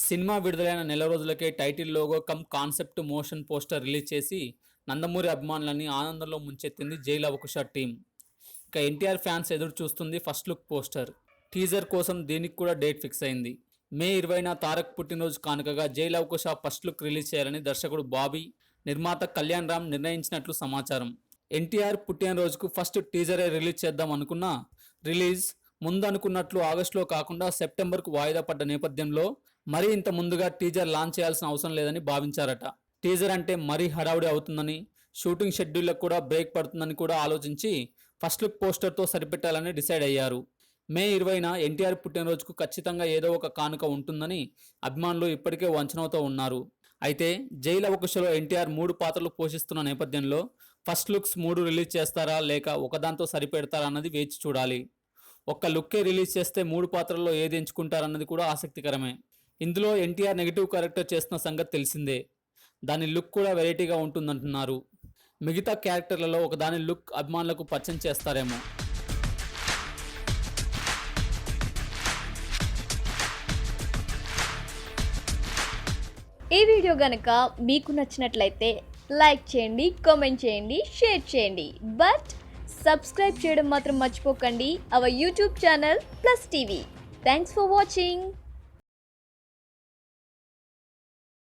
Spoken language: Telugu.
సినిమా విడుదలైన నెల రోజులకే title logo come concept motion poster release చేసి నందమూరి అభిమానులని ఆనందంలో ముంచెత్తింది జై లవకుశ టీం. ఇక ఎన్టీఆర్ ఫ్యాన్స్ ఎదురు చూస్తుంది ఫస్ట్ లుక్ పోస్టర్. టీజర్ కోసం దీనికి కూడా డేట్ ఫిక్స్ అయింది. మే 20న తారక్ పుట్టినరోజు కానుకగా జై లవకుశ ఫస్ట్ లుక్ రిలీజ్ చేయాలని దర్శకుడు బాబీ, నిర్మాత కళ్యాణ్ రామ్ నిర్ణయించినట్లు సమాచారం. ఎన్టీఆర్ పుట్టినరోజుకు ఫస్ట్ టీజరే రిలీజ్ చేద్దాం అనుకున్నా రిలీజ్ ముందు అనుకున్నట్లు ఆగస్టులో కాకుండా సెప్టెంబర్కు వాయిదా పడ్డ నేపథ్యంలో మరీ ఇంత ముందుగా టీజర్ లాంచ్ చేయాల్సిన అవసరం లేదని భావించారట. టీజర్ అంటే మరీ హడావుడి అవుతుందని, షూటింగ్ షెడ్యూల్లకు కూడా బ్రేక్ పడుతుందని కూడా ఆలోచించి ఫస్ట్ లుక్ పోస్టర్తో సరిపెట్టాలని డిసైడ్ అయ్యారు. మే 20న ఎన్టీఆర్ పుట్టినరోజుకు ఖచ్చితంగా ఏదో ఒక కానుక ఉంటుందని అభిమానులు ఇప్పటికే వంచనతో ఉన్నారు. అయితే జై లవకుశలో ఎన్టీఆర్ 3 పాత్రలు పోషిస్తున్న నేపథ్యంలో ఫస్ట్ లుక్స్ 3 రిలీజ్ చేస్తారా లేక ఒకదాంతో సరిపెడతారా అన్నది వేచి చూడాలి. ఒక్క లుక్కే రిలీజ్ చేస్తే 3 పాత్రల్లో ఏది ఎంచుకుంటారన్నది కూడా ఆసక్తికరమే. ఇందులో ఎన్టీఆర్ నెగిటివ్ క్యారెక్టర్ చేస్తున్న సంగతి తెలిసిందే. దాని లుక్ కూడా వెరైటీగా ఉంటుందంటున్నారు. మిగతా క్యారెక్టర్లలో ఒకదాని లుక్ అభిమానులకు పరిచయం చేస్తారేమో. ఈ వీడియో గనక మీకు నచ్చినట్లయితే లైక్ చేయండి, కామెంట్ చేయండి, షేర్ చేయండి. బట్ సబ్స్క్రైబ్ చేయడం మాత్రం మర్చిపోకండి our YouTube channel plus TV. Thanks for watching.